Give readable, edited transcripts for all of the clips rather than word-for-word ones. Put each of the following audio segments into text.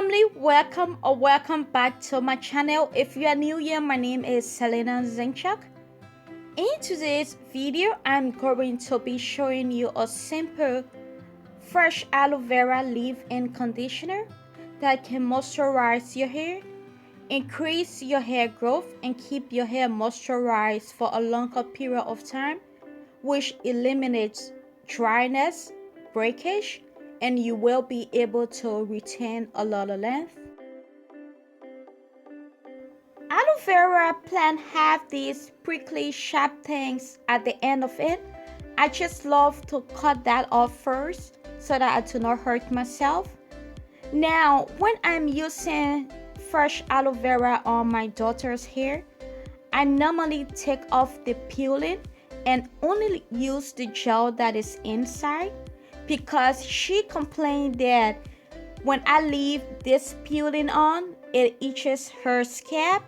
family, welcome or welcome back to my channel. If you are new here, my name is Selena Zinchuk. In today's video, I'm going to be showing you a simple fresh aloe vera leave-in conditioner that can moisturize your hair, increase your hair growth, and keep your hair moisturized for a longer period of time, which eliminates dryness, breakage, and you will be able to retain a lot of length. Aloe vera plant have these prickly sharp things at the end of it. I just love to cut that off first so that I do not hurt myself. Now, when I'm using fresh aloe vera on my daughter's hair, I normally take off the peeling and only use the gel that is inside, because she complained that when I leave this peeling on, it itches her scalp.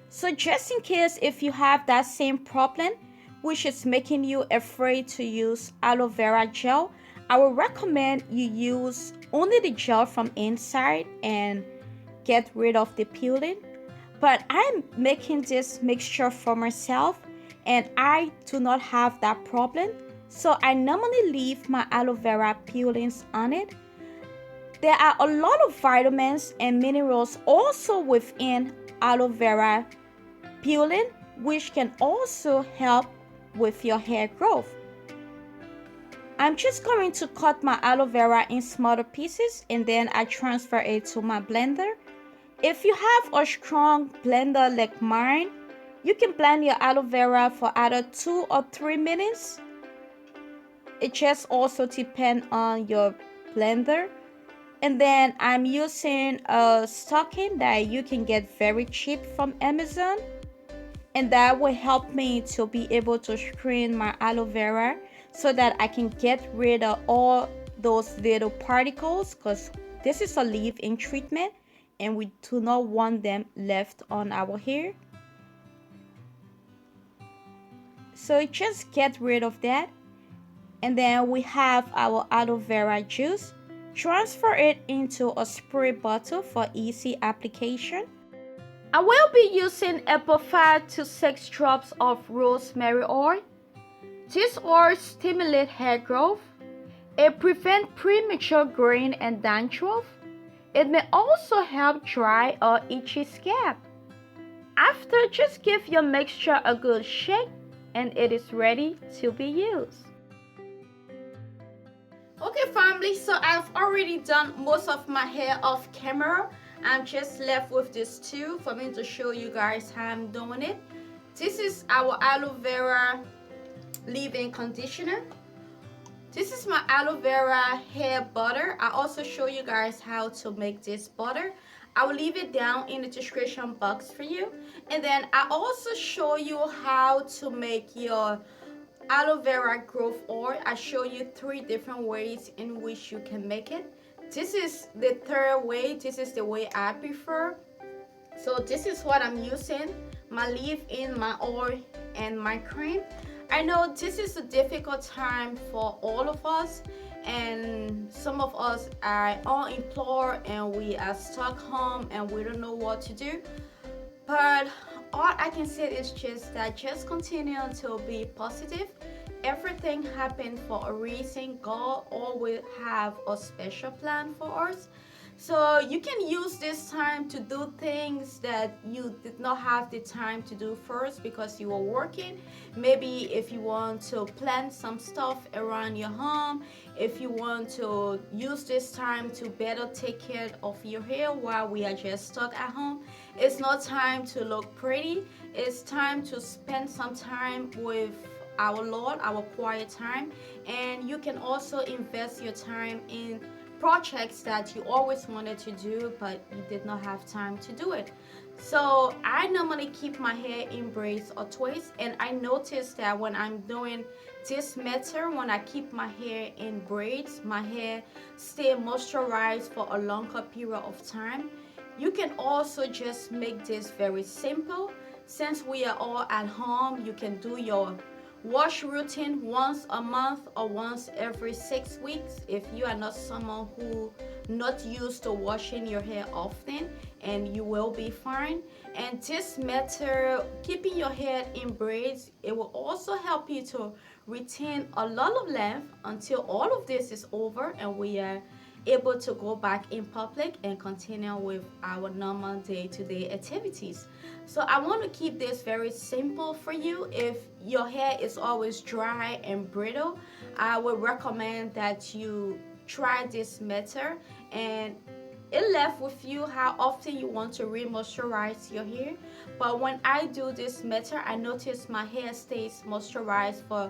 So just in case if you have that same problem, which is making you afraid to use aloe vera gel, I would recommend you use only the gel from inside and get rid of the peeling. But I'm making this mixture for myself and I do not have that problem. So I normally leave my aloe vera peelings on it. There are a lot of vitamins and minerals also within aloe vera peeling, which can also help with your hair growth. I'm just going to cut my aloe vera in smaller pieces and then I transfer it to my blender. If you have a strong blender like mine, you can blend your aloe vera for either 2 or 3 minutes. It just also depends on your blender. And then I'm using a stocking that you can get very cheap from Amazon. And that will help me to be able to screen my aloe vera so that I can get rid of all those little particles, because this is a leave-in treatment and we do not want them left on our hair. So just get rid of that. And then we have our aloe vera juice. Transfer it into a spray bottle for easy application. I will be using about 5 to 6 drops of rosemary oil. This oil stimulates hair growth. It prevents premature graying and dandruff. It may also help dry or itchy scalp. After, just give your mixture a good shake and it is ready to be used. Okay family, so I've already done most of my hair off camera. I'm just left with this two for me to show you guys how I'm doing it. This is our aloe vera leave-in conditioner. This is my aloe vera hair butter. I also show you guys how to make this butter. I will leave it down in the description box for you. And then I also show you how to make your aloe vera growth oil. I show you 3 different ways in which you can make it. This is the 3rd way. This is the way I prefer. So this is what I'm using: my leave-in, my oil, and my cream. I know this is a difficult time for all of us, and some of us are unemployed and we are stuck home and we don't know what to do. But all I can say is just that just continue to be positive. Everything happened for a reason. God always have a special plan for us. So you can use this time to do things that you did not have the time to do first because you were working. Maybe if you want to plant some stuff around your home, if you want to use this time to better take care of your hair while we are just stuck at home. It's not time to look pretty. It's time to spend some time with our Lord, our quiet time. And you can also invest your time in projects that you always wanted to do but you did not have time to do it. So I normally keep my hair in braids or twists, and I noticed that when I'm doing this method, when I keep my hair in braids, my hair stay moisturized for a longer period of time. You can also just make this very simple. Since we are all at home, you can do your wash routine once a month or once every 6 weeks. If you are not someone who not used to washing your hair often, and you will be fine. And this method, keeping your hair in braids, it will also help you to retain a lot of length until all of this is over and we are able to go back in public and continue with our normal day-to-day activities. So I want to keep this very simple for you. If your hair is always dry and brittle, I would recommend that you try this method, and it left with you how often you want to re-moisturize your hair. But when I do this method, I notice my hair stays moisturized for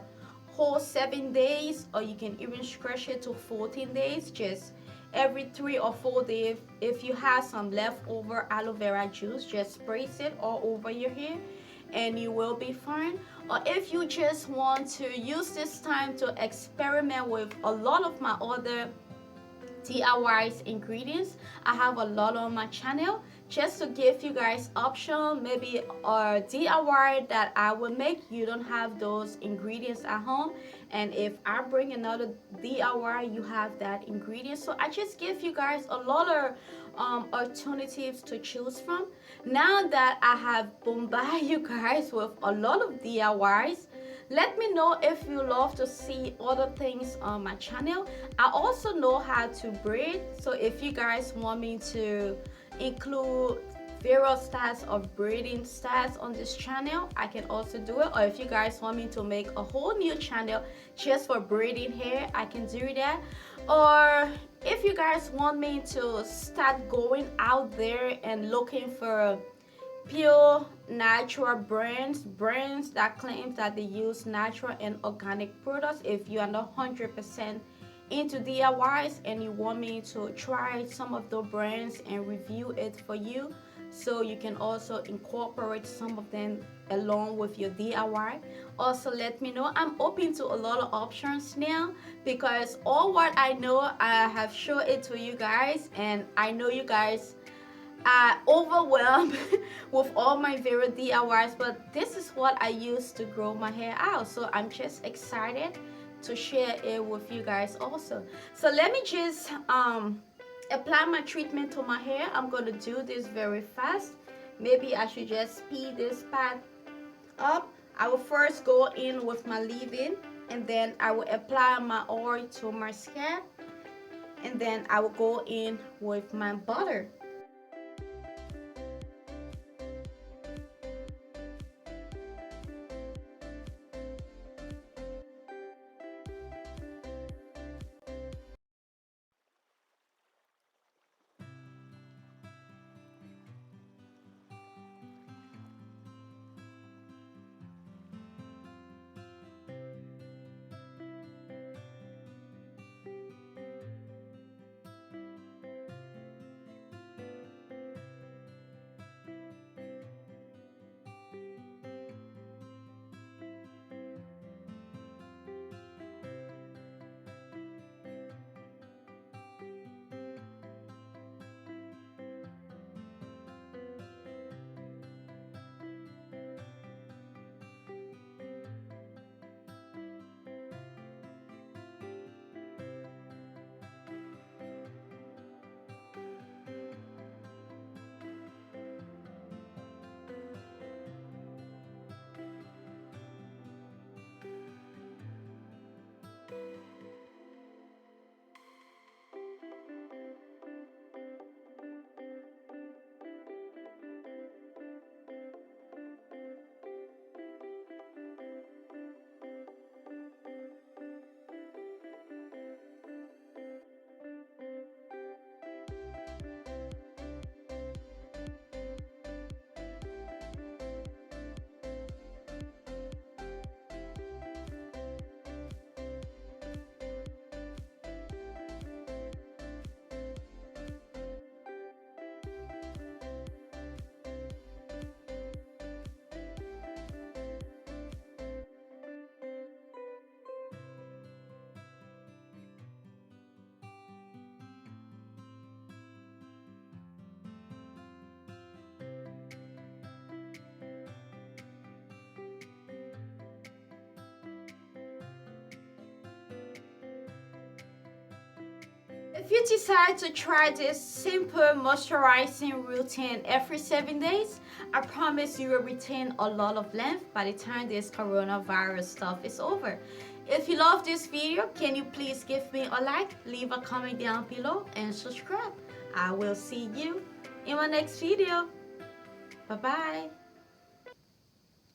whole 7 days, or you can even stretch it to 14 days, just every 3 or 4 days. If you have some leftover aloe vera juice, just spray it all over your hair and you will be fine. Or if you just want to use this time to experiment with a lot of my other DIY's ingredients, I have a lot on my channel just to give you guys option. Maybe a DIY that I will make, you don't have those ingredients at home, and if I bring another DIY, you have that ingredient. So I just give you guys a lot of alternatives to choose from. Now that I have bombarded you guys with a lot of DIYs, let me know if you love to see other things on my channel. I also know how to braid, so if you guys want me to include various styles of braiding styles on this channel, I can also do it. Or if you guys want me to make a whole new channel just for braiding hair, I can do that. Or if you guys want me to start going out there and looking for pure natural brands that claims that they use natural and organic products, if you are not 100% into DIYs and you want me to try some of the brands and review it for you, so you can also incorporate some of them along with your DIY, also let me know. I'm open to a lot of options now, because all what I know, I have shown it to you guys, and I know you guys overwhelmed with all my various DIYs, but this is what I use to grow my hair out, so I'm just excited to share it with you guys also. So let me just apply my treatment to my hair. I'm going to do this very fast. Maybe I should just speed this part up. I will first go in with my leave-in, and then I will apply my oil to my scalp, and then I will go in with my butter. If you decide to try this simple moisturizing routine every 7 days, I promise you will retain a lot of length by the time this coronavirus stuff is over. If you love this video, can you please give me a like, leave a comment down below, and subscribe. I will see you in my next video. Bye bye.